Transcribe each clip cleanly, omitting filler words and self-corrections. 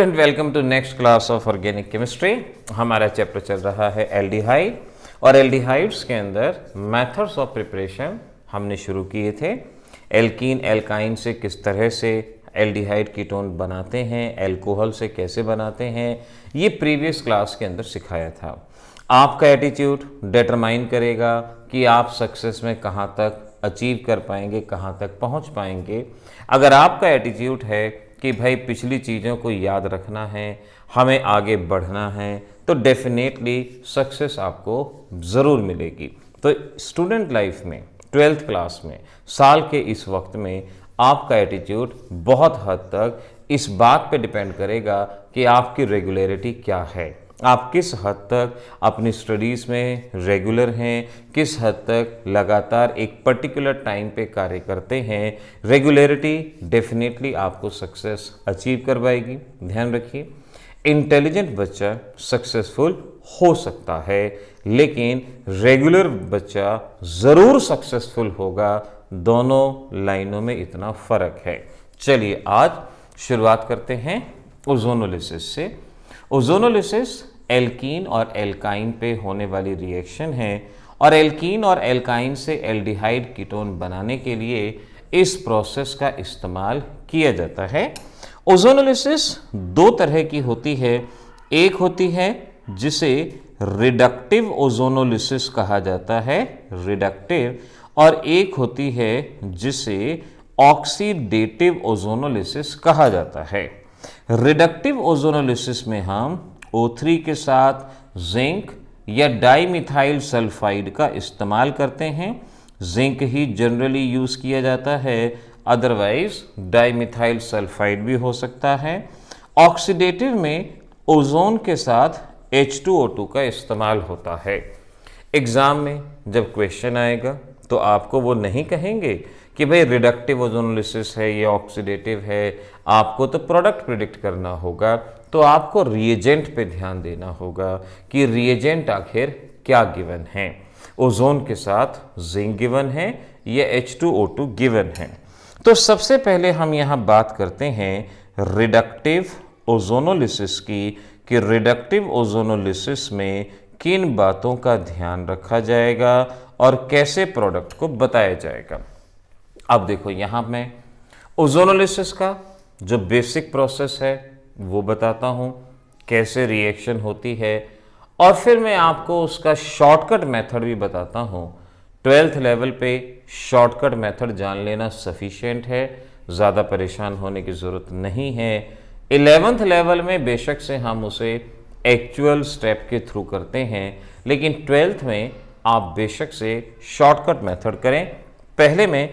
Welcome to next class of organic chemistry. हमारा chapter चल रहा है एल्डिहाइड और एल्डिहाइड्स के अंदर मेथड्स ऑफ प्रिपरेशन हमने शुरू किए थे। एल्कीन एल्काइन से किस तरह से एल्डिहाइड कीटोन बनाते हैं, एल्कोहल से कैसे बनाते हैं, ये प्रीवियस क्लास के अंदर सिखाया था। आपका एटीट्यूड डिटरमाइन करेगा कि आप सक्सेस में कहाँ तक अचीव कर पाएंगे, कहाँ तक पहुँच पाएंगे। अगर आपका एटीट्यूड है कि भाई पिछली चीज़ों को याद रखना है, हमें आगे बढ़ना है, तो डेफिनेटली सक्सेस आपको ज़रूर मिलेगी। तो स्टूडेंट लाइफ में 12th क्लास में साल के इस वक्त में आपका एटीट्यूड बहुत हद तक इस बात पे डिपेंड करेगा कि आपकी रेगुलरिटी क्या है, आप किस हद तक अपनी स्टडीज़ में रेगुलर हैं, किस हद तक लगातार एक पर्टिकुलर टाइम पे कार्य करते हैं। रेगुलरिटी डेफिनेटली आपको सक्सेस अचीव करवाएगी। ध्यान रखिए, इंटेलिजेंट बच्चा सक्सेसफुल हो सकता है, लेकिन रेगुलर बच्चा ज़रूर सक्सेसफुल होगा। दोनों लाइनों में इतना फ़र्क है। चलिए आज शुरुआत करते हैं ओजोनोलिसिस से। ओजोनोलिसिस एल्कीन और एल्काइन पे होने वाली रिएक्शन है और एल्कीन और एल्काइन से एल्डिहाइड कीटोन बनाने के लिए इस प्रोसेस का इस्तेमाल किया जाता है। ओजोनोलिसिस दो तरह की होती है। एक होती है जिसे रिडक्टिव ओजोनोलिसिस कहा जाता है, रिडक्टिव, और एक होती है जिसे ऑक्सीडेटिव ओजोनोलिसिस कहा जाता है। रिडक्टिव ओजोनोलिसिस में हम O3 के साथ जिंक या डाइमिथाइल सल्फाइड का इस्तेमाल करते हैं। जिंक ही जनरली यूज़ किया जाता है, अदरवाइज डाइमिथाइल सल्फाइड भी हो सकता है। ऑक्सीडेटिव में ओजोन के साथ H2O2 का इस्तेमाल होता है। एग्ज़ाम में जब क्वेश्चन आएगा तो आपको वो नहीं कहेंगे कि भाई रिडक्टिव ओजोनोलिसिस है, ये ऑक्सीडेटिव है, आपको तो प्रोडक्ट प्रिडिक्ट करना होगा। तो आपको रिएजेंट पे ध्यान देना होगा कि रिएजेंट आखिर क्या गिवन है। ओजोन के साथ जिंक गिवन है या H2O2 गिवन है। तो सबसे पहले हम यहाँ बात करते हैं रिडक्टिव ओजोनोलिसिस की, कि रिडक्टिव ओजोनोलिसिस में किन बातों का ध्यान रखा जाएगा और कैसे प्रोडक्ट को बताया जाएगा। अब देखो, यहाँ मैं ओजोनोलिसिस का जो बेसिक प्रोसेस है वो बताता हूँ, कैसे रिएक्शन होती है, और फिर मैं आपको उसका शॉर्टकट मेथड भी बताता हूँ। 12th लेवल पे शॉर्टकट मेथड जान लेना सफिशिएंट है, ज़्यादा परेशान होने की ज़रूरत नहीं है। 11th लेवल में बेशक से हम उसे एक्चुअल स्टेप के थ्रू करते हैं, लेकिन 12th में आप बेशक से शॉर्टकट मेथड करें। पहले मैं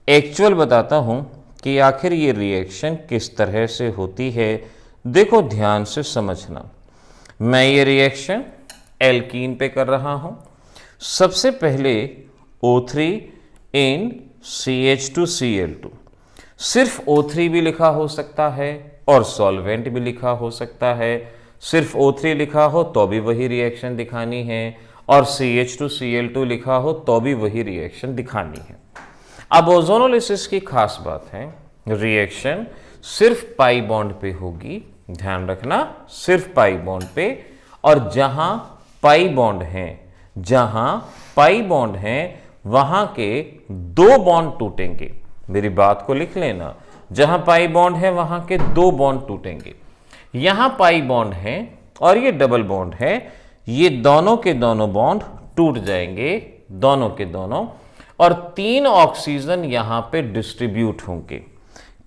एक्चुअल बताता हूँ कि आखिर ये रिएक्शन किस तरह से होती है। देखो ध्यान से समझना, मैं ये रिएक्शन एल्कीन पे कर रहा हूँ। सबसे पहले O3 इन CH2Cl2, सिर्फ O3 भी लिखा हो सकता है और सॉल्वेंट भी लिखा हो सकता है। सिर्फ O3 लिखा हो तो भी वही रिएक्शन दिखानी है, और CH2Cl2 लिखा हो तो भी वही रिएक्शन दिखानी है। अब ओजोनोलिसिस की खास बात है, रिएक्शन सिर्फ पाई बॉन्ड पे होगी। ध्यान रखना, सिर्फ पाई बॉन्ड पे, और जहां पाई बॉन्ड हैं वहां के दो बॉन्ड टूटेंगे। मेरी बात को लिख लेना, जहां पाई बॉन्ड है वहां के दो बॉन्ड टूटेंगे। यहां पाई बॉन्ड है और ये डबल बॉन्ड है, ये दोनों के दोनों बॉन्ड टूट जाएंगे, दोनों के दोनों, और 3 ऑक्सीजन यहां पे डिस्ट्रीब्यूट होंगे।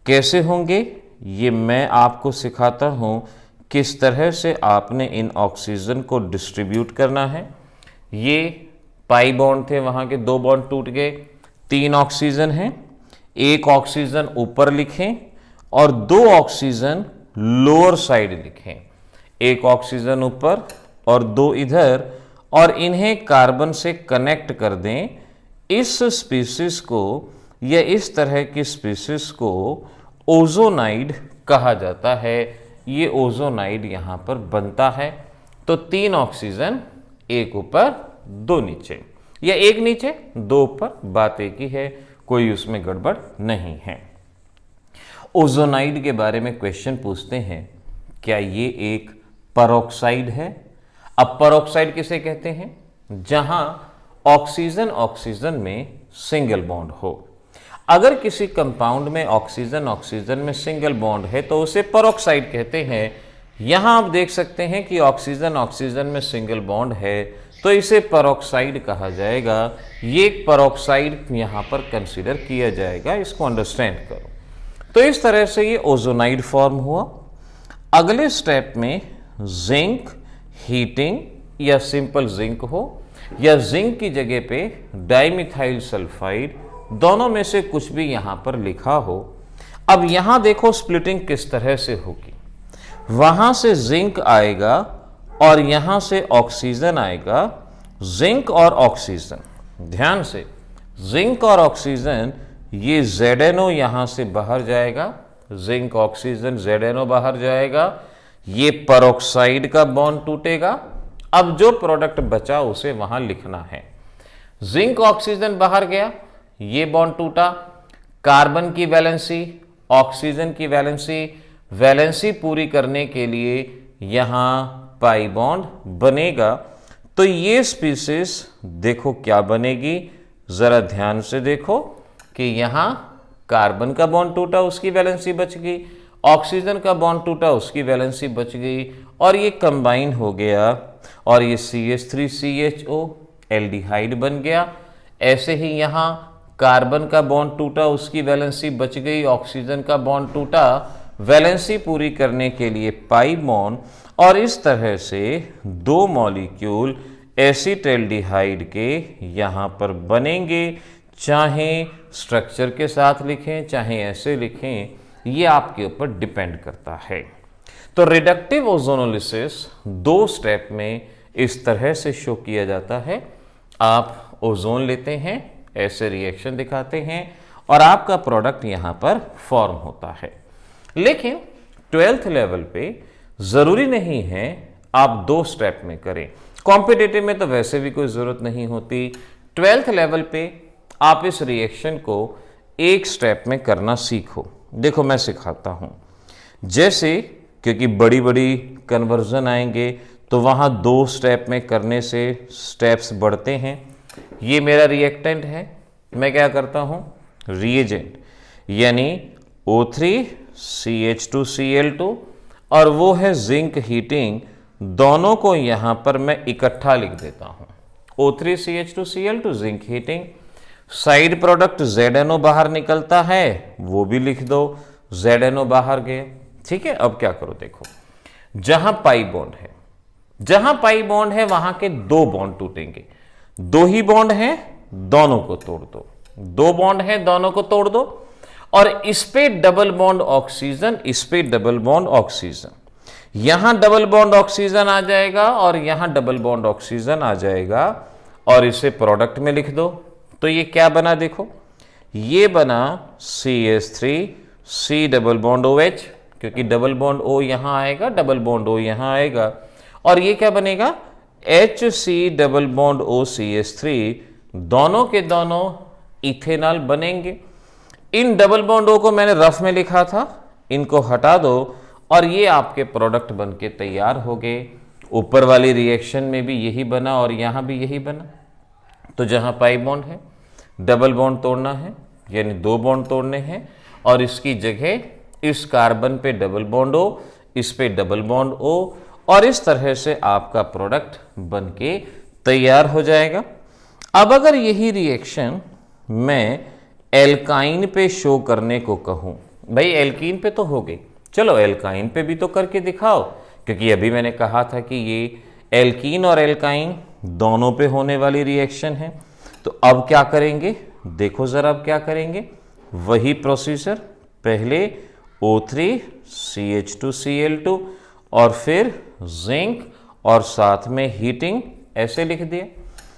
कैसे होंगे ये मैं आपको सिखाता हूं, किस तरह से आपने इन ऑक्सीजन को डिस्ट्रीब्यूट करना है। ये पाई बॉन्ड थे, वहां के दो बॉन्ड टूट गए, 3 ऑक्सीजन हैं। एक ऑक्सीजन ऊपर लिखें और 2 ऑक्सीजन लोअर साइड लिखें। एक ऑक्सीजन ऊपर और 2 इधर, और इन्हें कार्बन से कनेक्ट कर दें। इस स्पीसीज को या इस तरह की स्पीसीज को ओजोनाइड कहा जाता है। ये ओजोनाइड यहाँ पर बनता है। तो 3 ऑक्सीजन, एक ऊपर 2 नीचे, या एक नीचे 2 ऊपर, बात एक ही है, कोई उसमें गड़बड़ नहीं है। ओजोनाइड के बारे में क्वेश्चन पूछते हैं क्या ये एक पेरोक्साइड है? अब पेरोक्साइड किसे कहते हैं? जहां ऑक्सीजन ऑक्सीजन में सिंगल बॉन्ड हो। अगर किसी कंपाउंड में ऑक्सीजन ऑक्सीजन में सिंगल बॉन्ड है तो उसे पेरोक्साइड कहते हैं। यहां आप देख सकते हैं कि ऑक्सीजन ऑक्सीजन में सिंगल बॉन्ड है, तो इसे पेरोक्साइड कहा जाएगा। ये एक पेरोक्साइड यहां पर कंसीडर किया जाएगा, इसको अंडरस्टैंड करो। तो इस तरह से ये ओजोनाइड फॉर्म हुआ। अगले स्टेप में जिंक हीटिंग या सिंपल जिंक हो या जिंक की जगह पे डाइमिथाइल सल्फाइड, दोनों में से कुछ भी यहां पर लिखा हो। अब यहां देखो स्प्लिटिंग किस तरह से होगी। वहां से जिंक आएगा और यहां से ऑक्सीजन आएगा। जिंक और ऑक्सीजन, ध्यान से, जिंक और ऑक्सीजन, ये ZNO यहां से बाहर जाएगा, जिंक ऑक्सीजन ZNO बाहर जाएगा। ये पेरोक्साइड का बॉन्ड टूटेगा। अब जो प्रोडक्ट बचा उसे वहां लिखना है। जिंक ऑक्सीजन बाहर गया, ये बॉन्ड टूटा। कार्बन की वैलेंसी, ऑक्सीजन की वैलेंसी, वैलेंसी पूरी करने के लिए यहां पाई बॉन्ड बनेगा। तो ये स्पीसीज देखो क्या बनेगी, जरा ध्यान से देखो कि यहां कार्बन का बॉन्ड टूटा, उसकी वैलेंसी बच गई, ऑक्सीजन का बॉन्ड टूटा, उसकी वैलेंसी बच गई, और ये कंबाइन हो गया और ये CH3CHO एल्डिहाइड बन गया। ऐसे ही यहां कार्बन का बॉन्ड टूटा, उसकी वैलेंसी बच गई, ऑक्सीजन का बॉन्ड टूटा, वैलेंसी पूरी करने के लिए पाई बॉन्ड, और इस तरह से दो मॉलिक्यूल एसिटाल्डिहाइड के यहां पर बनेंगे। चाहे स्ट्रक्चर के साथ लिखें चाहे ऐसे लिखें, ये आपके ऊपर डिपेंड करता है। तो रिडक्टिव ओजोनोलिसिस 2 स्टेप में इस तरह से शो किया जाता है। आप ओजोन लेते हैं, ऐसे रिएक्शन दिखाते हैं और आपका प्रोडक्ट यहां पर फॉर्म होता है। लेकिन 12th लेवल पे जरूरी नहीं है आप 2 स्टेप में करें। कॉम्पिटिटिव में तो वैसे भी कोई जरूरत नहीं होती। 12th लेवल पे आप इस रिएक्शन को 1 स्टेप में करना सीखो। देखो मैं सिखाता हूं। जैसे क्योंकि बड़ी बड़ी कन्वर्जन आएंगे तो वहां 2 स्टेप में करने से स्टेप्स बढ़ते हैं। ये मेरा रिएक्टेंट है, मैं क्या करता हूं, रिएजेंट यानी O3CH2Cl2 और वो है जिंक हीटिंग, दोनों को यहां पर मैं इकट्ठा लिख देता हूं। O3CH2Cl2 zinc heating, side product ZNO बाहर निकलता है, वो भी लिख दो, ZNO बाहर गए। ठीक है, अब क्या करो, देखो जहां पाई बॉन्ड है, जहां पाई बॉन्ड है वहां के 2 बॉन्ड टूटेंगे। 2 ही बॉन्ड हैं, दोनों को तोड़ दो। 2 बॉन्ड हैं, दोनों को तोड़ दो, और इस पे डबल बॉन्ड ऑक्सीजन, इस पे डबल बॉन्ड ऑक्सीजन, यहां डबल बॉन्ड ऑक्सीजन आ जाएगा और यहां डबल बॉन्ड ऑक्सीजन आ जाएगा, और इसे प्रोडक्ट में लिख दो। तो ये क्या बना, देखो ये बना CH3C डबल बॉन्ड OH, क्योंकि डबल बॉन्ड O यहां आएगा, डबल बॉन्ड O यहां आएगा, और ये क्या बनेगा, HC डबल बॉन्ड OCH3, दोनों के दोनों इथेनॉल बनेंगे। इन डबल बॉन्ड O को मैंने रफ में लिखा था, इनको हटा दो और ये आपके प्रोडक्ट बनके तैयार हो गए। ऊपर वाली रिएक्शन में भी यही बना और यहां भी यही बना। तो जहां पाई बॉन्ड है, डबल बॉन्ड तोड़ना है, यानी 2 बॉन्ड तोड़ने हैं, और इसकी जगह इस कार्बन पे डबल बॉन्ड O, इस पे डबल बॉन्ड O, और इस तरह से आपका प्रोडक्ट बनके तैयार हो जाएगा। अब अगर यही रिएक्शन मैं एल्काइन पे शो करने को कहूं, भाई एल्कीन पे तो हो गई, चलो एल्काइन पे भी तो करके दिखाओ, क्योंकि अभी मैंने कहा था कि ये एल्कीन और एल्काइन दोनों पे होने वाली रिएक्शन है। तो अब क्या करेंगे, देखो जरा अब क्या करेंगे, वही प्रोसीजर, पहले O3CH2Cl2 और फिर जिंक और साथ में हीटिंग, ऐसे लिख दिया।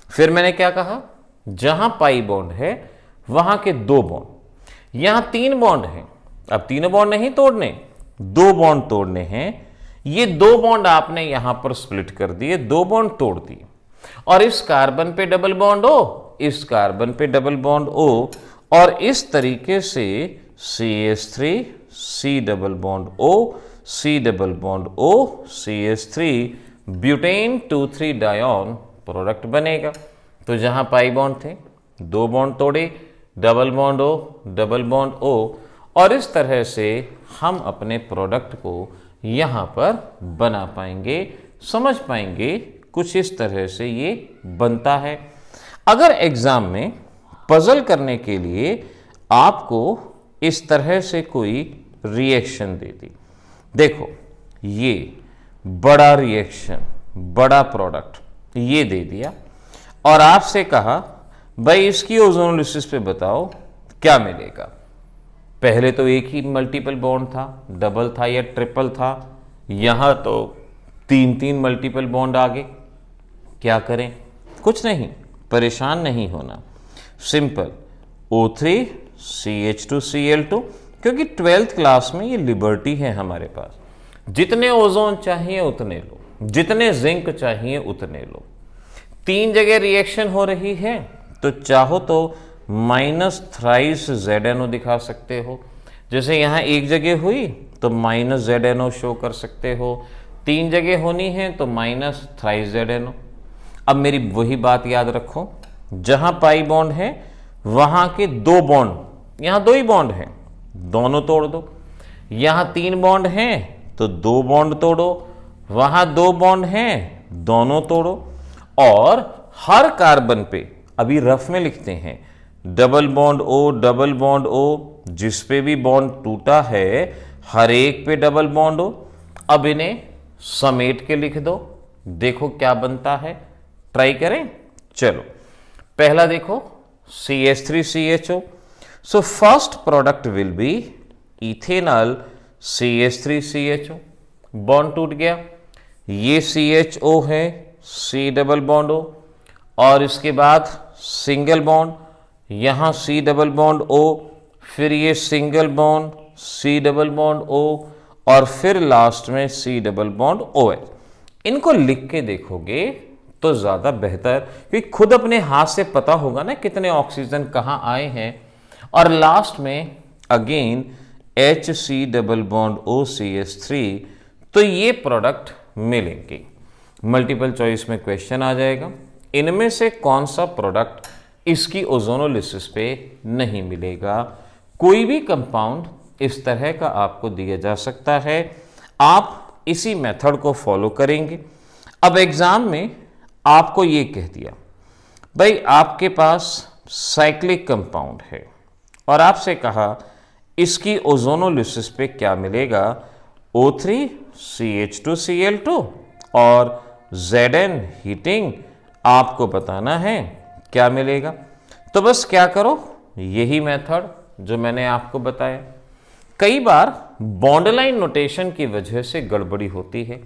फिर मैंने क्या कहा, जहां पाई बॉन्ड है वहां के 2 बॉन्ड, यहां 3 बॉन्ड हैं, अब तीनों बॉन्ड नहीं तोड़ने, 2 बॉन्ड तोड़ने हैं। ये 2 बॉन्ड आपने यहां पर स्प्लिट कर दिए, 2 बॉन्ड तोड़ दिए, और इस कार्बन पे डबल बॉन्ड O, इस कार्बन पे डबल बॉन्ड O, और इस तरीके से CH3C double bond O, C double bond O CH3 butane 2,3 dione product बनेगा। तो जहां पाई बॉन्ड थे, 2 बॉन्ड तोड़े, double bond O, double bond O, और इस तरह से हम अपने प्रोडक्ट को यहां पर बना पाएंगे, समझ पाएंगे। कुछ इस तरह से ये बनता है। अगर एग्जाम में पजल करने के लिए आपको इस तरह से कोई रिएक्शन दे दी, देखो ये बड़ा रिएक्शन, बड़ा प्रोडक्ट ये दे दिया, और आपसे कहा भाई इसकी ओजोनोलिसिस पे बताओ क्या मिलेगा। पहले तो एक ही मल्टीपल बॉन्ड था, डबल था या ट्रिपल था, यहां तो 3 मल्टीपल बॉन्ड आ गए। क्या करें? कुछ नहीं, परेशान नहीं होना, सिंपल O3 CH2Cl2, क्योंकि 12th क्लास में ये लिबर्टी है हमारे पास, जितने ओजोन चाहिए उतने लो, जितने जिंक चाहिए उतने लो। 3 जगह रिएक्शन हो रही है तो चाहो तो माइनस थ्राइस ZnO दिखा सकते हो। जैसे यहाँ एक जगह हुई तो माइनस ZnO शो कर सकते हो, 3 जगह होनी है तो माइनस थ्राइस ZnO। अब मेरी वही बात याद रखो, जहां पाई बॉन्ड है वहां के 2 बॉन्ड, यहां 2 ही बॉन्ड है, दोनों तोड़ दो। यहां 3 बॉन्ड हैं तो 2 बॉन्ड तोड़ो, वहां 2 बॉन्ड हैं, दोनों तोड़ो। और हर कार्बन पे, अभी रफ में लिखते हैं, double bond O, double bond O, जिस पे भी बॉन्ड टूटा है हर एक पे डबल बॉन्ड O। अब इन्हें समेट के लिख दो, देखो क्या बनता है, ट्राई करें। चलो पहला देखो CH3CHO, so first product will be ethanol CH3CHO, bond टूट गया, ये CHO है, C डबल बॉन्ड O, और इसके बाद सिंगल बॉन्ड, यहां C डबल बॉन्ड O, फिर ये single bond C double bond O, और फिर लास्ट में C डबल बॉन्ड OH। इनको लिख के देखोगे तो ज्यादा बेहतर, क्योंकि खुद अपने हाथ से पता होगा ना कितने ऑक्सीजन कहां आए हैं। और लास्ट में again HC double bond OCH3, तो ये प्रोडक्ट मिलेंगे। मल्टीपल चॉइस में क्वेश्चन आ जाएगा, इनमें से कौन सा प्रोडक्ट इसकी ओजोनोलिसिस पे नहीं मिलेगा। कोई भी कंपाउंड इस तरह का आपको दिया जा सकता है, आप इसी मेथड को फॉलो करेंगे। अब एग्जाम में आपको ये कह दिया भाई आपके पास साइक्लिक कंपाउंड है, और आपसे कहा इसकी ओजोनोलिसिस पे क्या मिलेगा, O3 CH2Cl2 और Zn हीटिंग आपको बताना है क्या मिलेगा। तो बस क्या करो, यही मेथड जो मैंने आपको बताया। कई बार बॉन्ड लाइन नोटेशन की वजह से गड़बड़ी होती है,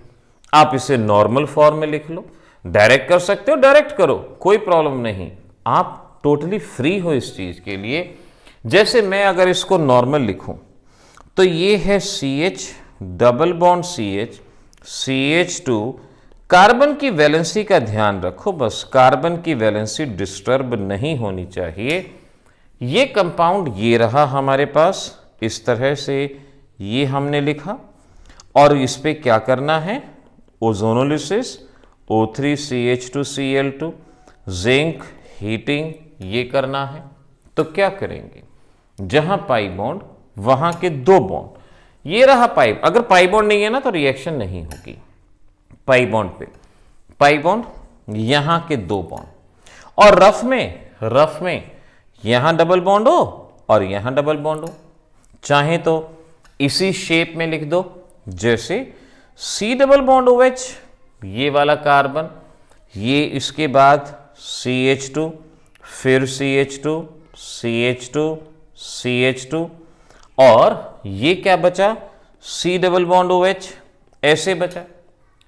आप इसे नॉर्मल फॉर्म में लिख लो, डायरेक्ट कर सकते हो, डायरेक्ट करो, कोई प्रॉब्लम नहीं, आप टोटली फ्री हो इस चीज के लिए। जैसे मैं अगर इसको नॉर्मल लिखूं तो ये है CH double bond CH CH2, carbon की वैलेंसी का ध्यान रखो, बस कार्बन की वैलेंसी डिस्टर्ब नहीं होनी चाहिए। ये कंपाउंड ये रहा हमारे पास, इस तरह से ये हमने लिखा, और इस पे क्या करना है, ozonolysis O3 CH2Cl2, zinc heating ये करना है। तो क्या करेंगे, जहां पाई बॉन्ड वहां के 2 बॉन्ड, ये रहा पाई, अगर पाई बॉन्ड नहीं है ना तो रिएक्शन नहीं होगी। पाई बॉन्ड पे पाई बॉन्ड, यहां के 2 बॉन्ड, और रफ में यहां डबल बॉन्ड हो और यहां डबल बॉन्ड हो। चाहे तो इसी शेप में लिख दो, जैसे C डबल बॉन्ड OH, ये वाला कार्बन, ये इसके बाद CH2, फिर CH2 CH2 CH2, और ये क्या बचा, C डबल बॉन्ड OH, ऐसे बचा।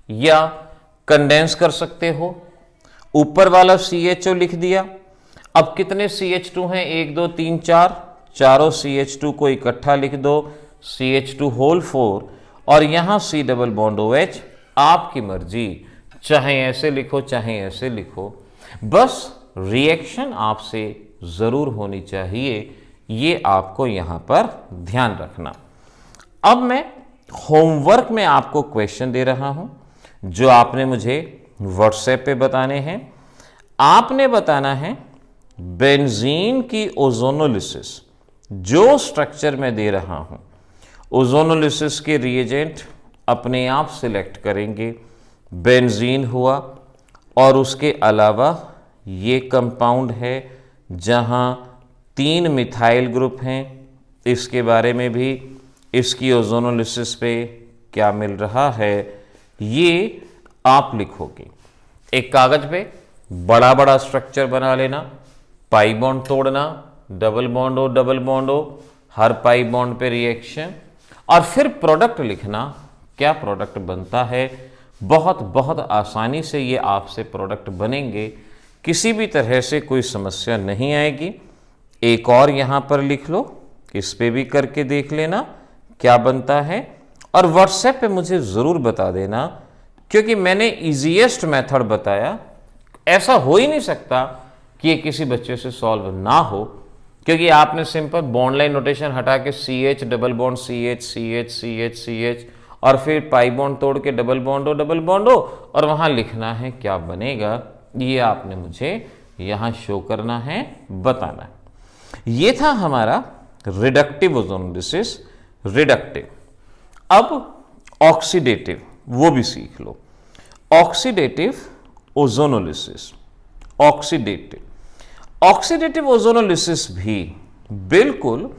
या कंडेंस कर सकते हो, ऊपर वाला CHO लिख दिया। अब कितने CH2 हैं, 1 2 3 4, चारों CH2 को इकट्ठा लिख दो, CH2 होल 4, और यहां C डबल बॉन्ड OH, आपकी मर्जी, चाहे ऐसे लिखो चाहे ऐसे लिखो, बस रिएक्शन आपसे जरूर होनी चाहिए, ये आपको यहां पर ध्यान रखना। अब मैं होमवर्क में आपको क्वेश्चन दे रहा हूं जो आपने मुझे व्हाट्सएप पे बताने हैं। आपने बताना है बेंजीन की ओजोनोलिसिस, जो स्ट्रक्चर में दे रहा हूं ओजोनोलिसिस के रिएजेंट अपने आप सिलेक्ट करेंगे। बेंजीन हुआ और उसके अलावा ये कंपाउंड है जहां 3 मिथाइल ग्रुप हैं, इसके बारे में भी इसकी ओजोनोलिसिस पे क्या मिल रहा है ये आप लिखोगे। एक कागज पे बड़ा बड़ा स्ट्रक्चर बना लेना, पाई बॉन्ड तोड़ना, डबल बॉन्ड हो, हर पाई बॉन्ड पे रिएक्शन, और फिर प्रोडक्ट लिखना, क्या प्रोडक्ट बनता है। बहुत बहुत आसानी से ये आपसे प्रोडक्ट बनेंगे, किसी भी तरह से कोई समस्या नहीं आएगी। एक और यहाँ पर लिख लो, इस पे भी करके देख लेना क्या बनता है, और व्हाट्सएप पे मुझे ज़रूर बता देना, क्योंकि मैंने इजीएस्ट मेथड बताया। ऐसा हो ही नहीं सकता कि ये किसी बच्चे से सॉल्व ना हो, क्योंकि आपने सिंपल बॉन्ड लाइन नोटेशन हटा के CH डबल बॉन्ड CH और फिर पाई बॉन्ड तोड़ के डबल बॉन्ड हो और वहां लिखना है क्या बनेगा, ये आपने मुझे यहां शो करना है, बताना है। ये था हमारा रिडक्टिव ओजोनोलिसिस। रिडक्टिव। अब ऑक्सीडेटिव, वो भी सीख लो। Oxidative ozonolysis. ऑक्सीडेटिव ओजोनोलिसिस भी बिल्कुल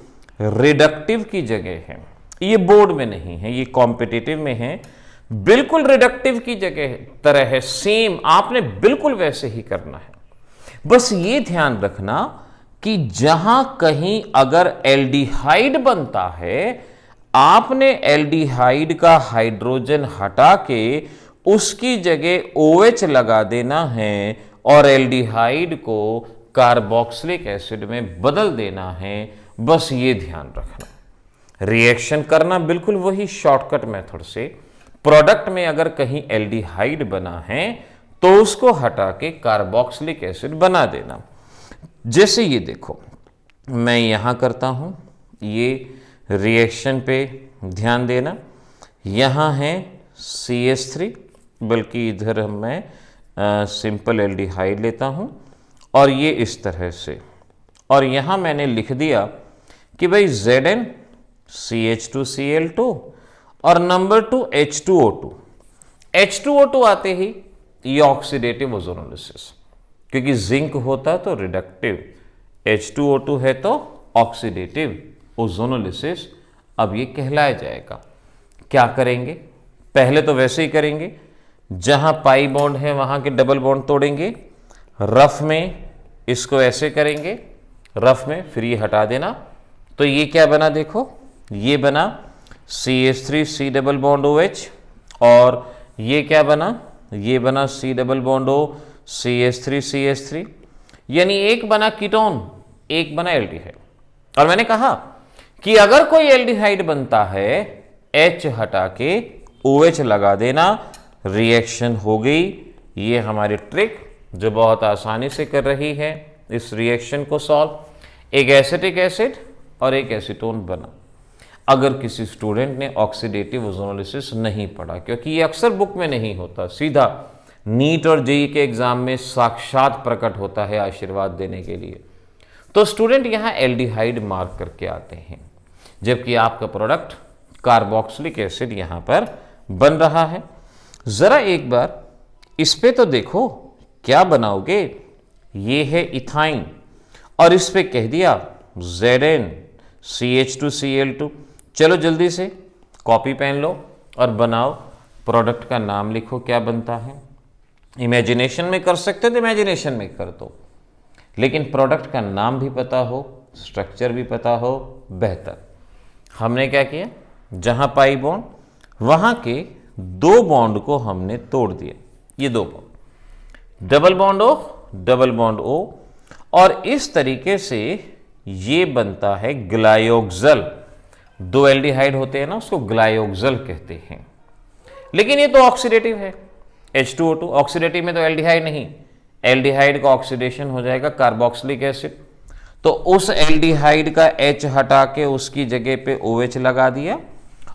रिडक्टिव की जगह है। ये बोर्ड में नहीं है, ये कॉम्पिटिटिव में है। बिल्कुल रिडक्टिव की जगह तरह है, सेम आपने बिल्कुल वैसे ही करना है। बस ये ध्यान रखना कि जहां कहीं अगर एल्डिहाइड बनता है, आपने एल्डिहाइड का हाइड्रोजन हटा के उसकी जगह OH लगा देना है और एल्डिहाइड को कार्बोक्सिलिक एसिड में बदल देना है। बस ये ध्यान रखना। रिएक्शन करना बिल्कुल वही शॉर्टकट मेथड से। प्रोडक्ट में अगर कहीं एल्डिहाइड बना है तो उसको हटा के कार्बोक्सिलिक एसिड बना देना। जैसे ये देखो, मैं यहां करता हूं, ये रिएक्शन पे ध्यान देना। यहां है CH3, बल्कि इधर मैं सिंपल एल्डिहाइड लेता हूं और ये इस तरह से, और यहां मैंने लिख दिया कि भाई Zn CH2Cl2 और नंबर 2 H2O2। H2O2 आते ही ये ऑक्सीडेटिव ओजोनोलिसिस, क्योंकि जिंक होता तो रिडक्टिव, H2O2 है तो ऑक्सीडेटिव ओजोनोलिसिस। अब ये कहलाया जाएगा। क्या करेंगे? पहले तो वैसे ही करेंगे, जहां पाई बॉन्ड है वहां के डबल बॉन्ड तोड़ेंगे, रफ में इसको ऐसे करेंगे, रफ में फिर ये हटा देना। तो ये क्या बना देखो, ये बना CH3C डबल बॉन्ड OH, और ये क्या बना, ये बना C double bond O CH3CH3, यानी एक बना कीटोन, एक बना एल्डिहाइड। और मैंने कहा कि अगर कोई एल्डिहाइड बनता है, H हटा के OH लगा देना, रिएक्शन हो गई। ये हमारी ट्रिक जो बहुत आसानी से कर रही है इस रिएक्शन को सॉल्व। एक एसिटिक एसिड और एक एसीटोन बना। अगर किसी स्टूडेंट ने ऑक्सीडेटिव ओजोनोलिसिस नहीं पढ़ा, क्योंकि ये अक्सर बुक में नहीं होता, सीधा नीट और जेई के एग्जाम में साक्षात प्रकट होता है आशीर्वाद देने के लिए, तो स्टूडेंट यहां एल्डिहाइड मार्क करके आते हैं, जबकि आपका प्रोडक्ट कार्बोक्सिलिक एसिड यहां पर बन रहा है। जरा एक बार इस पे तो देखो क्या बनाओगे। ये है इथाइन और इस पे कह दिया Zn CH2Cl2। चलो जल्दी से कॉपी पेन लो और बनाओ, प्रोडक्ट का नाम लिखो क्या बनता है। इमेजिनेशन में कर सकते हो तो इमेजिनेशन में कर दो, लेकिन प्रोडक्ट का नाम भी पता हो, स्ट्रक्चर भी पता हो, बेहतर। हमने क्या किया, जहां पाई बॉन्ड वहां के 2 बॉन्ड को हमने तोड़ दिया। ये 2 bond, double bond O double bond O, और इस तरीके से ये बनता है ग्लायोक्सल। 2 एल्डिहाइड होते हैं ना, उसको ग्लायोक्सल कहते हैं। लेकिन ये तो ऑक्सीडेटिव है, H2O2। ऑक्सीडेटिव में तो एल्डिहाइड नहीं, एल्डिहाइड का ऑक्सीडेशन हो जाएगा कार्बोक्सिलिक एसिड। तो उस एल्डिहाइड का H हटा के उसकी जगह पे OH लगा दिया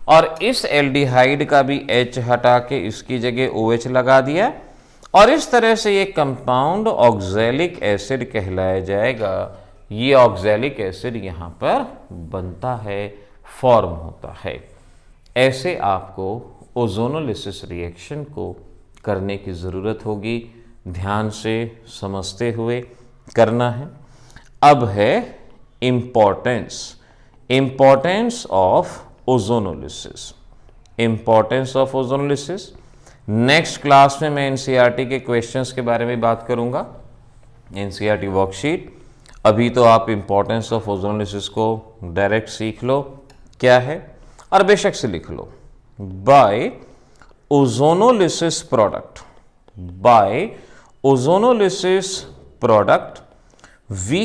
और इस एल्डिहाइड का भी H हटा के इसकी जगह OH लगा दिया और इस तरह से ये कंपाउंड ऑक्सैलिक एसिड कहलाया जाएगा। ये ऑक्सैलिक एसिड यहाँ पर बनता है, फॉर्म होता है। ऐसे आपको ओजोनोलिसिस रिएक्शन को करने की ज़रूरत होगी, ध्यान से समझते हुए करना है। अब है importance of ozonolysis. Importance of ozonolysis next class में मैं एनसीईआरटी के क्वेश्चंस के बारे में बात करूंगा, एनसीईआरटी वर्कशीट। अभी तो आप इम्पोर्टेंस ऑफ ओजोनोलिसिस को डायरेक्ट सीख लो क्या है, और बेशक से लिख लो। By ozonolysis product we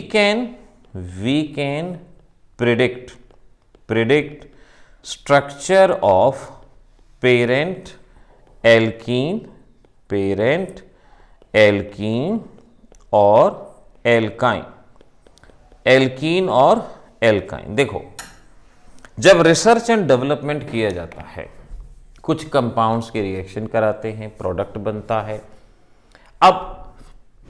can predict structure of parent alkene और एल्काइन। देखो, जब रिसर्च एंड डेवलपमेंट किया जाता है, कुछ कंपाउंड्स के रिएक्शन कराते हैं, प्रोडक्ट बनता है। अब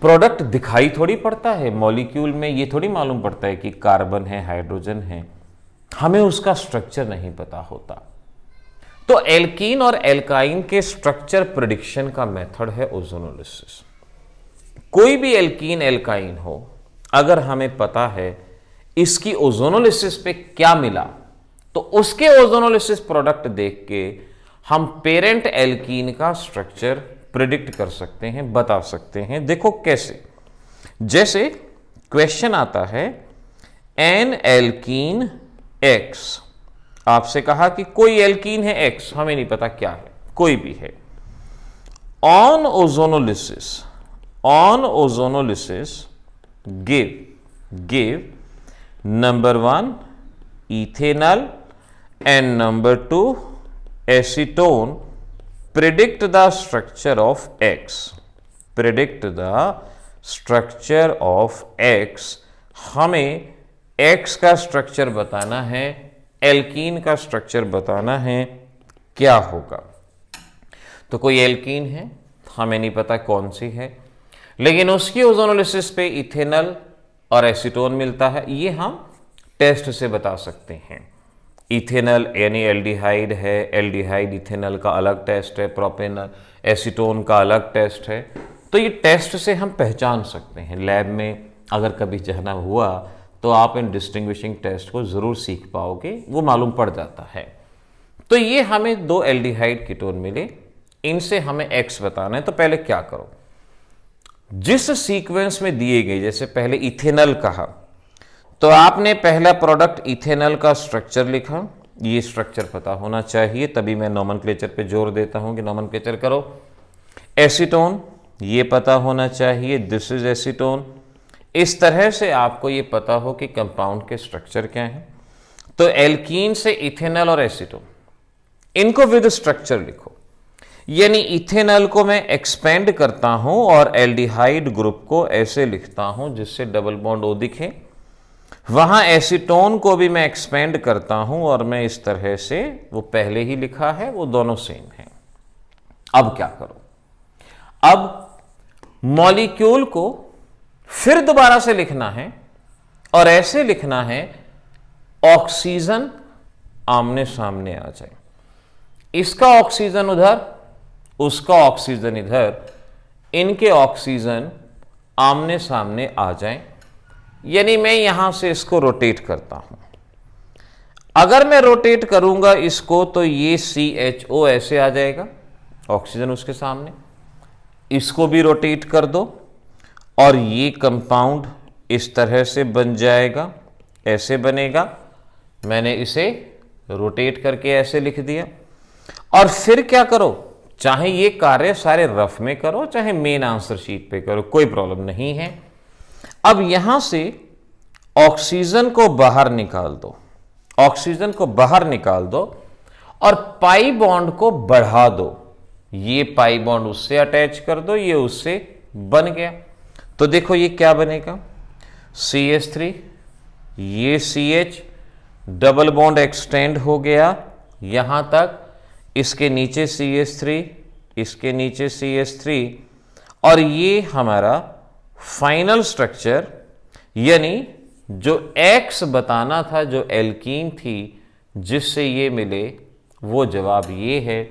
प्रोडक्ट दिखाई थोड़ी पड़ता है मॉलिक्यूल में, ये थोड़ी मालूम पड़ता है कि कार्बन है, हाइड्रोजन है, हमें उसका स्ट्रक्चर नहीं पता होता। तो एल्कीन और एल्काइन के स्ट्रक्चर प्रेडिक्शन का मेथड है ओजोनोलिसिस। कोई भी एल्कीन एल्काइन हो, अगर हमें पता है इसकी ओजोनोलिसिस पे क्या मिला, तो उसके ओजोनोलिसिस प्रोडक्ट देख के हम पेरेंट एल्कीन का स्ट्रक्चर प्रिडिक्ट कर सकते हैं, बता सकते हैं। देखो कैसे, जैसे क्वेश्चन आता है एन एल्कीन एक्स, आपसे कहा कि कोई एल्कीन है एक्स, हमें नहीं पता क्या है, कोई भी है। On ozonolysis give number 1 ethanol and number 2 acetone, predict the structure of X। हमें X का स्ट्रक्चर बताना है, एल्कीन का स्ट्रक्चर बताना है, क्या होगा। तो कोई एल्कीन है, हमें नहीं पता कौन सी है, लेकिन उसकी ओजोनोलिसिस पे इथेनॉल और एसीटोन मिलता है, ये हम टेस्ट से बता सकते हैं। इथेनॉल यानी एल्डिहाइड है, एल्डिहाइड इथेनॉल का अलग टेस्ट है, प्रोपेनॉल एसीटोन का अलग टेस्ट है। तो ये टेस्ट से हम पहचान सकते हैं। लैब में अगर कभी जाना हुआ तो आप इन डिस्टिंग्विशिंग टेस्ट को ज़रूर सीख पाओगे, वो मालूम पड़ जाता है। तो ये हमें 2 एल्डिहाइड कीटोन मिले, इनसे हमें एक्स बताना है। तो पहले क्या करो, जिस सीक्वेंस में दिए गए, जैसे पहले इथेनॉल कहा, तो आपने पहला प्रोडक्ट इथेनॉल का स्ट्रक्चर लिखा, ये स्ट्रक्चर पता होना चाहिए, तभी मैं नोमेनक्लेचर पे जोर देता हूं कि नोमेनक्लेचर करो। एसीटोन, ये पता होना चाहिए, दिस इज एसीटोन। इस तरह से आपको ये पता हो कि कंपाउंड के स्ट्रक्चर क्या है। तो एल्कीन से इथेनॉल और एसीटोन, इनको विद स्ट्रक्चर लिखो। यानी इथेनॉल को मैं एक्सपेंड करता हूं और एल्डिहाइड ग्रुप को ऐसे लिखता हूं जिससे डबल बॉन्ड ओ दिखे। वहां एसीटोन को भी मैं एक्सपेंड करता हूं और मैं इस तरह से, वो पहले ही लिखा है, वो दोनों सेम है। अब क्या करो, अब मॉलिक्यूल को फिर दोबारा से लिखना है और ऐसे लिखना है ऑक्सीजन आमने सामने आ जाए, इसका ऑक्सीजन उधर, उसका ऑक्सीजन इधर, इनके ऑक्सीजन आमने सामने आ जाएं। यानी मैं यहां से इसको रोटेट करता हूं। अगर मैं रोटेट करूंगा इसको तो ये CHO ऐसे आ जाएगा, ऑक्सीजन उसके सामने, इसको भी रोटेट कर दो और ये कंपाउंड इस तरह से बन जाएगा, ऐसे बनेगा। मैंने इसे रोटेट करके ऐसे लिख दिया। और फिर क्या करो, चाहे ये कार्य सारे रफ में करो, चाहे मेन आंसर शीट पे करो, कोई प्रॉब्लम नहीं है। अब यहां से ऑक्सीजन को बाहर निकाल दो, ऑक्सीजन को बाहर निकाल दो और पाई बॉन्ड को बढ़ा दो। ये पाई बॉन्ड उससे अटैच कर दो, ये उससे बन गया। तो देखो ये क्या बनेगा, CH3, ये CH, डबल बॉन्ड एक्सटेंड हो गया यहां तक, इसके नीचे CH3, इसके नीचे CH3, और ये हमारा फाइनल स्ट्रक्चर, यानी जो X बताना था, जो एल्कीन थी जिससे ये मिले, वो जवाब ये है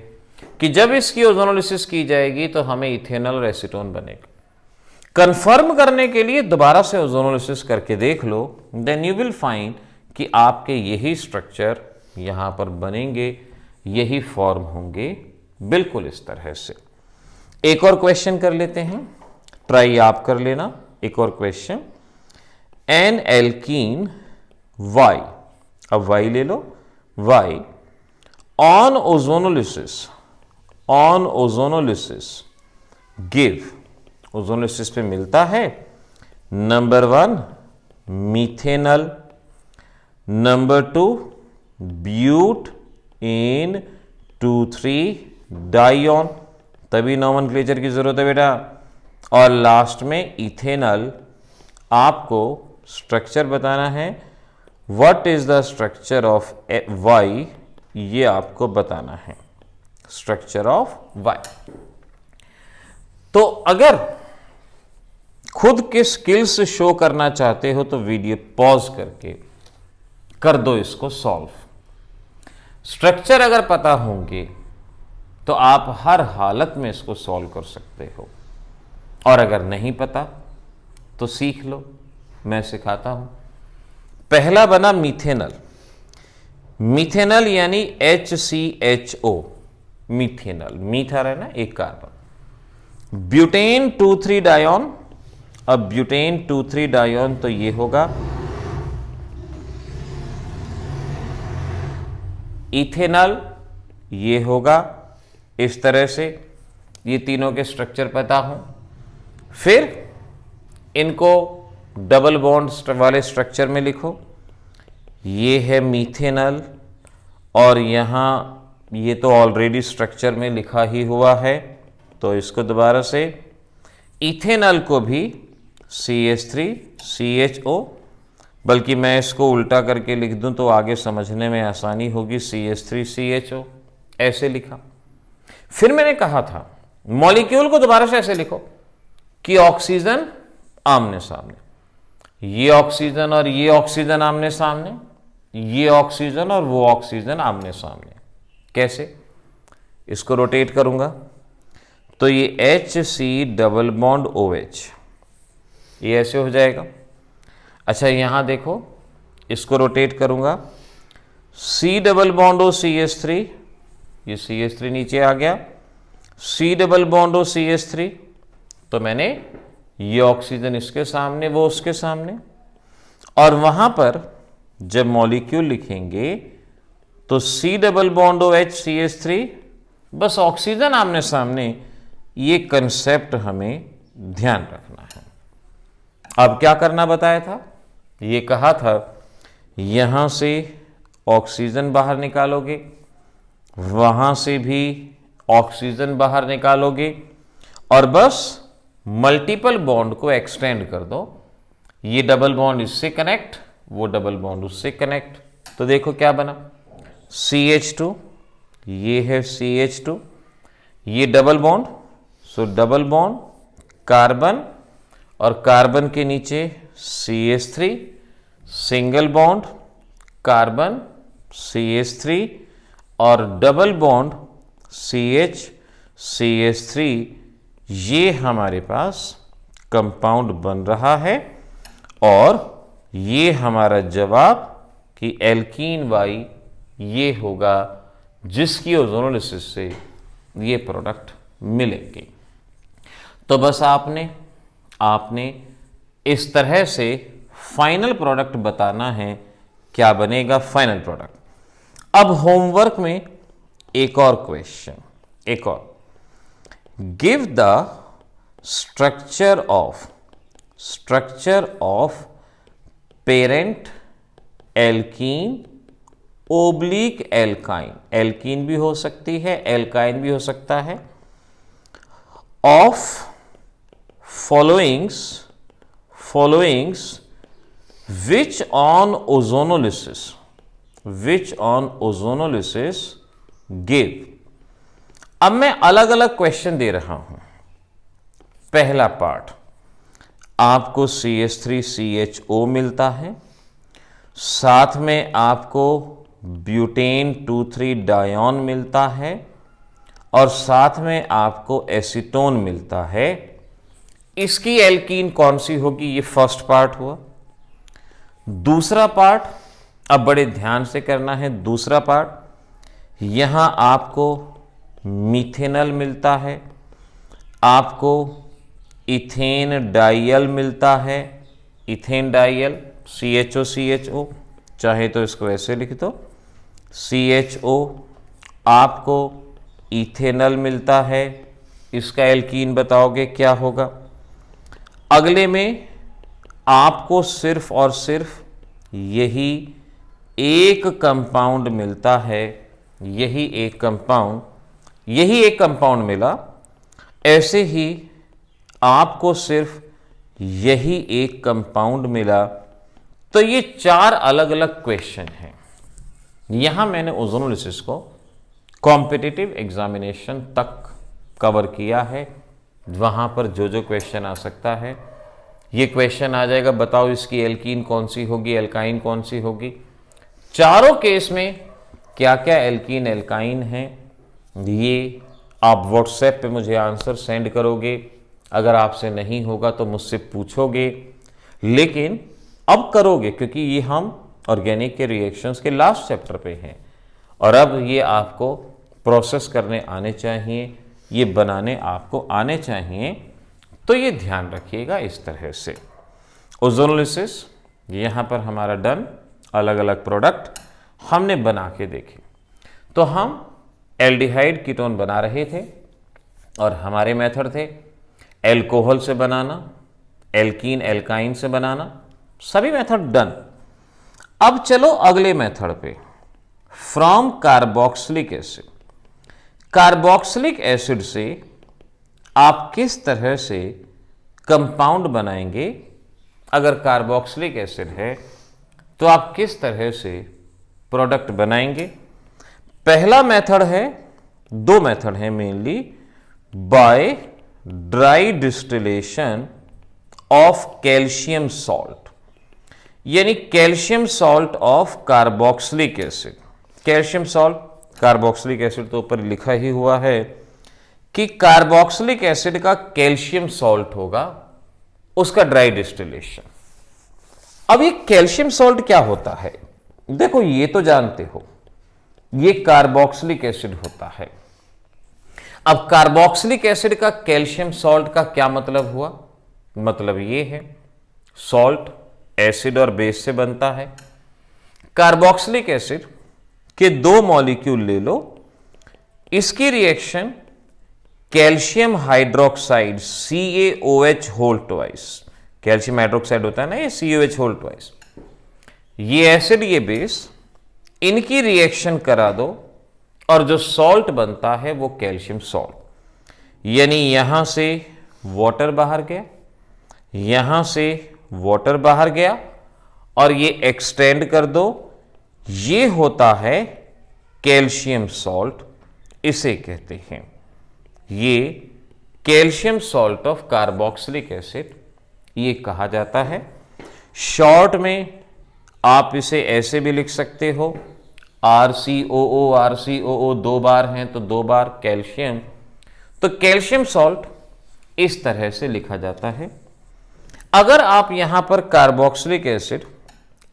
कि जब इसकी ओजोनोलिसिस की जाएगी तो हमें इथेनॉल और एसीटोन बनेगा। कंफर्म करने के लिए दोबारा से ओजोनोलिसिस करके देख लो, देन यू विल फाइंड कि आपके यही स्ट्रक्चर यहां पर बनेंगे, यही फॉर्म होंगे, बिल्कुल इस तरह से। एक और क्वेश्चन कर लेते हैं, ट्राई आप कर लेना। एक और क्वेश्चन, एन एल्कीन वाई, अब वाई ले लो, Y on ozonolysis give, ozonolysis पे मिलता है number 1 methanal, number 2 butane 2,3 dione, तभी नोमेनक्लेचर की जरूरत है बेटा, और लास्ट में इथेनल। आपको स्ट्रक्चर बताना है, what is the structure of Y, ये आपको बताना है, स्ट्रक्चर ऑफ वाई। तो अगर खुद के स्किल्स शो करना चाहते हो तो वीडियो पॉज करके कर दो इसको सॉल्व। स्ट्रक्चर अगर पता होंगे तो आप हर हालत में इसको सॉल्व कर सकते हो, और अगर नहीं पता तो सीख लो, मैं सिखाता हूं। पहला बना मीथेनल, मीथेनल यानी HCHO, मीथेनल, मीठा रहे ना एक कार्बन। ब्यूटेन 2,3 डायोन, अब ब्यूटेन 2,3 डायोन तो ये होगा इथेनॉल, ये होगा इस तरह से। ये तीनों के स्ट्रक्चर पता हो, फिर इनको डबल बॉन्ड वाले स्ट्रक्चर में लिखो। ये है मीथेनॉल, और यहां ये तो ऑलरेडी स्ट्रक्चर में लिखा ही हुआ है, तो इसको दोबारा से, इथेनॉल को भी CH3CHO, बल्कि मैं इसको उल्टा करके लिख दूं तो आगे समझने में आसानी होगी, CH3CHO ऐसे लिखा। फिर मैंने कहा था मॉलिक्यूल को दोबारा से ऐसे लिखो कि ऑक्सीजन आमने सामने, ये ऑक्सीजन और ये ऑक्सीजन आमने सामने, ये ऑक्सीजन और वो ऑक्सीजन आमने सामने। कैसे? इसको रोटेट करूंगा तो ये HC डबल बॉन्ड OH, ये ऐसे हो जाएगा। अच्छा यहां देखो, इसको रोटेट करूंगा, C double bond O CH3, ये CH3 नीचे आ गया, C double bond O CH3, तो मैंने ये ऑक्सीजन इसके सामने, वो उसके सामने, और वहां पर जब मॉलिक्यूल लिखेंगे तो C double bond OH CH3, बस ऑक्सीजन आमने सामने, ये कंसेप्ट हमें ध्यान रखना है। अब क्या करना बताया था? ये कहा था यहां से ऑक्सीजन बाहर निकालोगे, वहां से भी ऑक्सीजन बाहर निकालोगे, और बस मल्टीपल बॉन्ड को एक्सटेंड कर दो। ये डबल बॉन्ड इससे कनेक्ट, वो डबल बॉन्ड उससे कनेक्ट, तो देखो क्या बना, CH2, ये है CH2, ये डबल बॉन्ड, सो डबल बॉन्ड कार्बन, और कार्बन के नीचे CH3, single bond carbon CH3, और डबल बॉन्ड CH3, ये हमारे पास कंपाउंड बन रहा है। और ये हमारा जवाब कि एल्कीन वाई ये होगा जिसकी ओजोनोलिसिस से ये प्रोडक्ट मिलेंगे। तो बस आपने इस तरह से फाइनल प्रोडक्ट बताना है, क्या बनेगा फाइनल प्रोडक्ट। अब होमवर्क में एक और क्वेश्चन, एक और, give the structure of parent alkene oblique alkyne, alkene भी हो सकती है, एल्काइन भी हो सकता है, of followings which on ozonolysis give. अब मैं अलग अलग क्वेश्चन दे रहा हूं। पहला पार्ट, आपको CH3CHO मिलता है, साथ में आपको ब्यूटेन 2,3 डायोन मिलता है और साथ में आपको एसीटोन मिलता है। इसकी एल्कीन कौन सी होगी? ये फर्स्ट पार्ट हुआ। दूसरा पार्ट अब बड़े ध्यान से करना है। दूसरा पार्ट, यहां आपको मीथेनल मिलता है, आपको इथेन डाइयल मिलता है, इथेन डाइयल CHO, चाहे तो इसको ऐसे लिख दो CHO, आपको इथेनल मिलता है। इसका एल्कीन बताओगे क्या होगा? अगले में आपको सिर्फ और सिर्फ यही एक कंपाउंड मिलता है, यही एक कंपाउंड मिला। ऐसे ही आपको सिर्फ यही एक कंपाउंड मिला। तो ये 4 अलग अलग क्वेश्चन हैं। यहां मैंने ओजोनोलिसिस को कॉम्पिटिटिव एग्जामिनेशन तक कवर किया है। वहां पर जो जो क्वेश्चन आ सकता है, ये क्वेश्चन आ जाएगा, बताओ इसकी एल्कीन कौन सी होगी, एल्काइन कौन सी होगी। चारों केस में क्या क्या एल्कीन एल्काइन है, ये आप व्हाट्सएप पे मुझे आंसर सेंड करोगे। अगर आपसे नहीं होगा तो मुझसे पूछोगे, लेकिन अब करोगे, क्योंकि ये हम ऑर्गेनिक के रिएक्शंस के लास्ट चैप्टर पे हैं और अब ये आपको प्रोसेस करने आने चाहिए, ये बनाने आपको आने चाहिए। तो ये ध्यान रखिएगा इस तरह से। ओजोनोलिसिस यहाँ पर हमारा डन, अलग अलग प्रोडक्ट हमने बना के देखे। तो हम एल्डिहाइड कीटोन बना रहे थे और हमारे मेथड थे एल्कोहल से बनाना, एल्कीन एल्काइन से बनाना, सभी मेथड डन। अब चलो अगले मेथड पे, from carboxylic acid. Carboxylic acid से आप किस तरह से कंपाउंड बनाएंगे? अगर कार्बोक्सिलिक एसिड है तो आप किस तरह से प्रोडक्ट बनाएंगे? पहला मेथड है, 2 मेथड है mainly, by dry distillation of calcium salt, यानी calcium salt of carboxylic acid. Calcium salt, carboxylic acid तो ऊपर लिखा ही हुआ है कि कार्बोक्सिलिक एसिड का कैल्शियम सॉल्ट होगा, उसका ड्राई डिस्टिलेशन। अब ये कैल्शियम सॉल्ट क्या होता है? देखो, ये तो जानते हो, ये कार्बोक्सिलिक एसिड होता है। अब कार्बोक्सिलिक एसिड का कैल्शियम सॉल्ट का क्या मतलब हुआ? मतलब ये है, सॉल्ट एसिड और बेस से बनता है। कार्बोक्सिलिक एसिड के 2 मॉलिक्यूल ले लो, इसकी reaction calcium hydroxide CaOH whole twice, calcium hydroxide होता है ना, ये CaOH होल ट्वाइस, ये एसिड ये बेस, इनकी रिएक्शन करा दो और जो सॉल्ट बनता है वो कैल्शियम सॉल्ट। यानी यहां से वाटर बाहर गया, यहां से वाटर बाहर गया और ये एक्सटेंड कर दो, ये होता है कैल्शियम सॉल्ट, इसे कहते हैं ये calcium salt of carboxylic acid, ये कहा जाता है। शॉर्ट में आप इसे ऐसे भी लिख सकते हो, RCOO 2 बार हैं तो 2 बार कैल्शियम, तो कैल्शियम सॉल्ट इस तरह से लिखा जाता है। अगर आप यहां पर कार्बोक्सिलिक एसिड,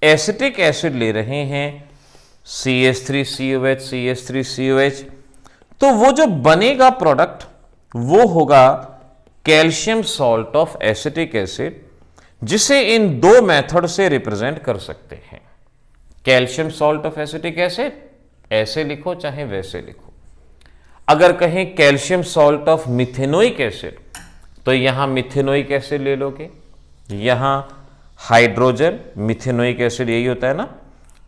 एसिटिक एसिड ले रहे हैं CH3COH, तो वो जो बनेगा प्रोडक्ट वो होगा calcium salt of acetic acid, जिसे इन 2 मेथड से रिप्रेजेंट कर सकते हैं। Calcium salt of acetic acid ऐसे लिखो चाहे वैसे लिखो। अगर कहें calcium salt of methanoic acid, तो यहां मिथेनोइक एसिड ले लोगे, यहां हाइड्रोजन, मिथेनोइक एसिड यही होता है ना,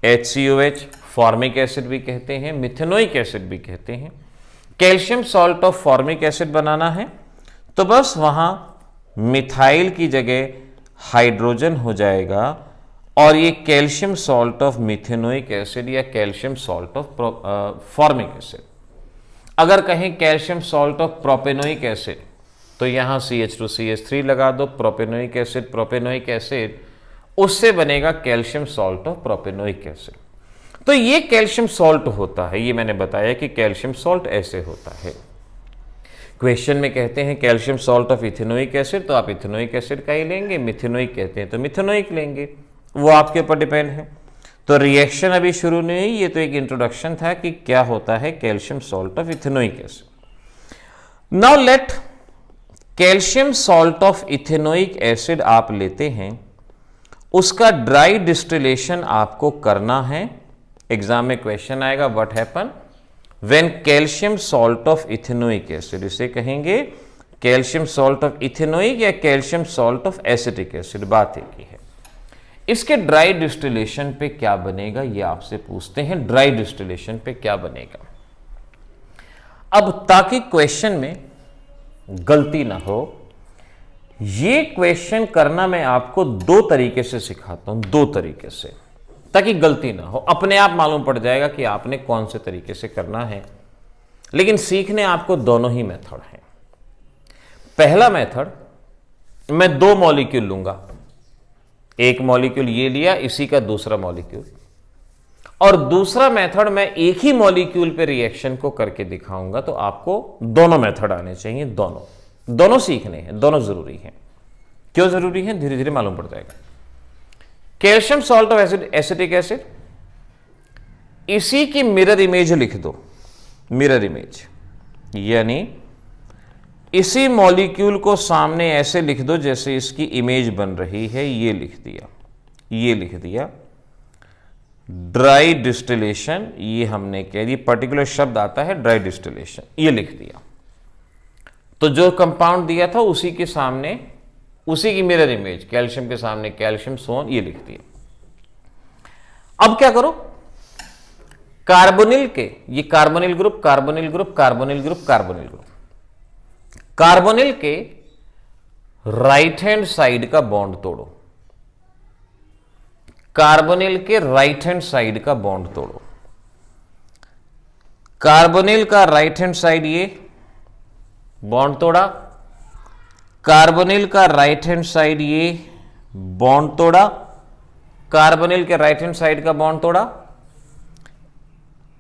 HCOH, फॉर्मिक एसिड भी कहते हैं, मिथेनोइक एसिड भी कहते हैं। Calcium salt of formic acid बनाना है तो बस वहां मिथाइल की जगह हाइड्रोजन हो जाएगा और ये calcium salt of methanoic acid या calcium salt of formic acid, अगर कहें calcium salt of propanoic acid, तो यहां CH2CH3 लगा दो, प्रोपेनोइक एसिड उससे बनेगा calcium salt of propanoic acid. तो ये कैल्शियम सॉल्ट होता है, ये मैंने बताया कि कैल्शियम सॉल्ट ऐसे होता है। क्वेश्चन में कहते हैं calcium salt of ethanoic acid, तो आप इथेनोइक एसिड का ही लेंगे, मिथेनोइक कहते हैं तो मिथेनोइक लेंगे, वो आपके ऊपर डिपेंड है। तो रिएक्शन अभी शुरू नहीं हुई, ये तो एक इंट्रोडक्शन था कि क्या होता है calcium salt of ethanoic acid. Now let calcium salt of ethanoic acid आप लेते हैं, उसका ड्राई डिस्टिलेशन आपको करना है। एग्जाम में क्वेश्चन आएगा what happen when calcium salt of ethanoic acid, इसे कहेंगे कैल्शियम सॉल्ट ऑफ इथेनोइक या calcium salt of acetic acid, बात एक ही है। इसके ड्राई डिस्टिलेशन पे क्या बनेगा ये आपसे पूछते हैं, ड्राई डिस्टिलेशन पे क्या बनेगा। अब ताकि क्वेश्चन में गलती ना हो, ये क्वेश्चन करना मैं आपको दो तरीके से सिखाता हूं, दो तरीके से, ताकि गलती ना हो। अपने आप मालूम पड़ जाएगा कि आपने कौन से तरीके से करना है, लेकिन सीखने आपको दोनों ही मेथड हैं। पहला मेथड, मैं दो मॉलिक्यूल लूंगा, एक मॉलिक्यूल ये लिया, इसी का दूसरा मॉलिक्यूल, और दूसरा मेथड मैं एक ही मॉलिक्यूल पे रिएक्शन को करके दिखाऊंगा। तो आपको दोनों मेथड आने चाहिए, दोनों सीखने हैं, दोनों जरूरी हैं। क्यों जरूरी है, धीरे धीरे मालूम पड़ जाएगा। Calcium salt of acetic acid, इसी की मिरर इमेज लिख दो, मिरर इमेज, यानी इसी मॉलिक्यूल को सामने ऐसे लिख दो जैसे इसकी इमेज बन रही है, ये लिख दिया, ये लिख दिया। ड्राई डिस्टिलेशन, ये हमने कह दिया, पर्टिकुलर शब्द आता है ड्राई डिस्टिलेशन, ये लिख दिया। तो जो कंपाउंड दिया था उसी के सामने, उसी की मिरर इमेज, कैल्शियम के सामने कैल्शियम सोन, ये लिख दिया। अब क्या करो, कार्बोनिल के, ये carbonyl group, carbonyl group, carbonyl group, carbonyl group, carbonyl के राइट हैंड साइड का बॉन्ड तोड़ो, कार्बोनिल के राइट हैंड साइड का बॉन्ड तोड़ो। कार्बोनिल का राइट हैंड साइड ये बॉन्ड तोड़ा, कार्बोनिल का राइट हैंड साइड ये बॉन्ड तोड़ा, कार्बोनिल के राइट हैंड साइड का बॉन्ड तोड़ा।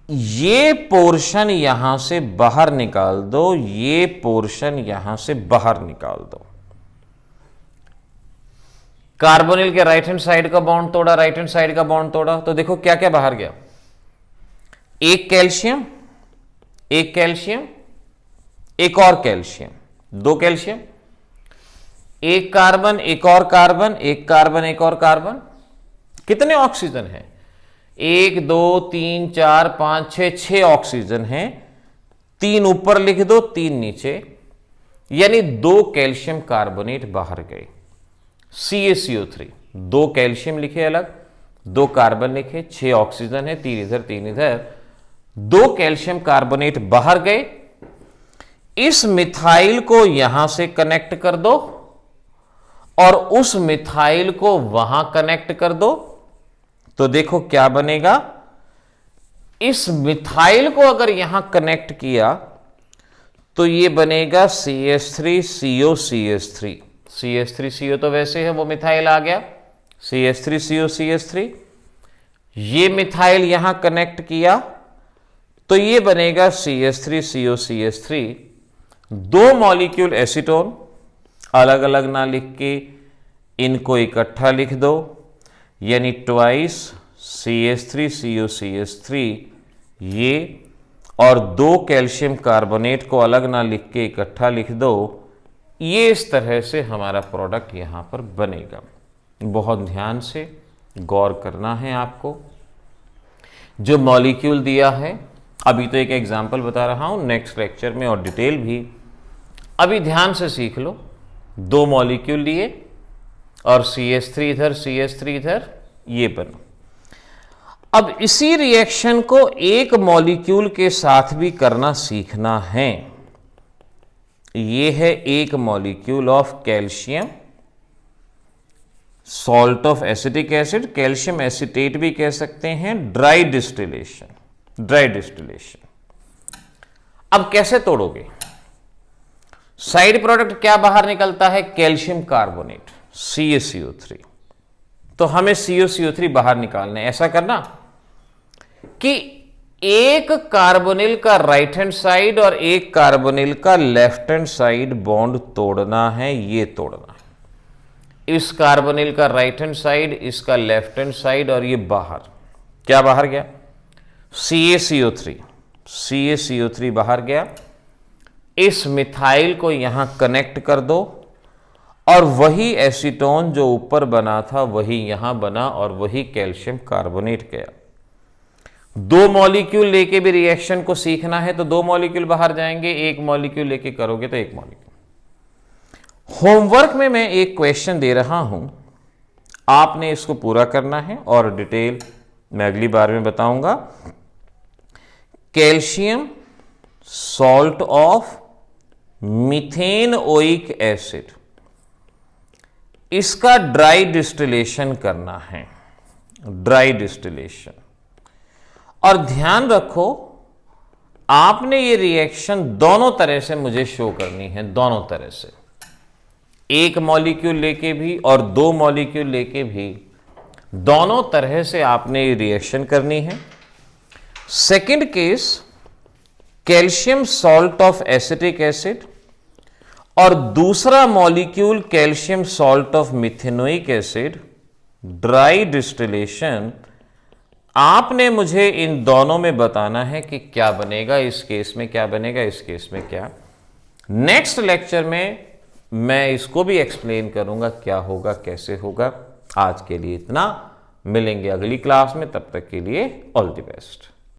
ये पोर्शन यहां से बाहर निकाल दो, ये पोर्शन यहां से बाहर निकाल दो। कार्बोनिल के राइट हैंड साइड का बॉन्ड तोड़ा, राइट हैंड साइड का बॉन्ड तोड़ा, तो देखो क्या क्या बाहर गया, एक कैल्शियम, एक कैल्शियम, एक और कैल्शियम, दो कैल्शियम, एक कार्बन, एक और कार्बन, एक कार्बन, एक और कार्बन। कितने ऑक्सीजन हैं, 1 2 3 4 5 6, 6 ऑक्सीजन हैं, 3 ऊपर लिख दो, 3 नीचे, यानी 2 कैल्शियम कार्बोनेट बाहर गए। CaCO3, 2 कैल्शियम लिखे अलग, 2 कार्बन लिखे, 6 ऑक्सीजन है, 3 इधर 3 इधर, 2 कैल्शियम कार्बोनेट बाहर गए। इस मिथाइल को यहां से कनेक्ट कर दो और उस मिथाइल को वहां कनेक्ट कर दो, तो देखो क्या बनेगा। इस मिथाइल को अगर यहां कनेक्ट किया तो ये बनेगा CH3CO, CH3CO तो वैसे है, वो मिथाइल आ गया, CH3CO, ये मिथाइल यहां कनेक्ट किया तो ये बनेगा CH3CO। 2 मॉलिक्यूल एसीटोन, अलग अलग ना लिख के इनको इकट्ठा लिख दो, यानी ट्वाइस CH3CO ये, और 2 कैल्शियम कार्बोनेट को अलग ना लिख के इकट्ठा लिख दो। ये इस तरह से हमारा प्रोडक्ट यहां पर बनेगा। बहुत ध्यान से गौर करना है आपको। जो मॉलिक्यूल दिया है, अभी तो एक एग्जांपल बता रहा हूं, नेक्स्ट लेक्चर में और डिटेल भी, अभी ध्यान से सीख लो। 2 मॉलिक्यूल लिए और CH3 इधर, CH3 इधर, ये बना। अब इसी रिएक्शन को एक मॉलिक्यूल के साथ भी करना सीखना है। ये है एक molecule of calcium salt of acetic acid, calcium acetate भी कह सकते हैं, ड्राई डिस्टिलेशन, ड्राई डिस्टिलेशन। अब कैसे तोड़ोगे? साइड प्रोडक्ट क्या बाहर निकलता है? Calcium carbonate CaCO3। तो हमें CaCO3 बाहर निकालना है। ऐसा करना कि एक कार्बोनिल का राइट हैंड साइड और एक कार्बोनिल का लेफ्ट हैंड साइड बॉन्ड तोड़ना है, ये तोड़ना है। इस कार्बोनिल का राइट हैंड साइड, इसका लेफ्ट हैंड साइड, और ये बाहर क्या बाहर गया? CaCO3 बाहर गया। इस मिथाइल को यहां कनेक्ट कर दो और वही एसीटोन जो ऊपर बना था वही यहां बना और वही कैल्शियम कार्बोनेट गया। दो मॉलिक्यूल लेके भी रिएक्शन को सीखना है तो दो मॉलिक्यूल बाहर जाएंगे, एक मॉलिक्यूल लेके करोगे तो एक मॉलिक्यूल। होमवर्क में मैं एक क्वेश्चन दे रहा हूं, आपने इसको पूरा करना है और डिटेल मैं अगली बार में बताऊंगा। कैल्शियम सॉल्ट ऑफ मिथेनओइक एसिड, इसका ड्राई डिस्टिलेशन करना है, ड्राई डिस्टिलेशन। और ध्यान रखो आपने ये रिएक्शन दोनों तरह से मुझे शो करनी है, दोनों तरह से, एक मॉलिक्यूल लेके भी और दो मॉलिक्यूल लेके भी, दोनों तरह से आपने ये रिएक्शन करनी है। Second case, calcium salt of acetic acid और दूसरा molecule calcium salt of methanoic acid, dry distillation. आपने मुझे इन दोनों में बताना है कि क्या बनेगा, इस केस में क्या बनेगा, इस केस में क्या। नेक्स्ट लेक्चर में मैं इसको भी एक्सप्लेन करूंगा क्या होगा, कैसे होगा। आज के लिए इतना, मिलेंगे अगली क्लास में, तब तक के लिए ऑल द बेस्ट।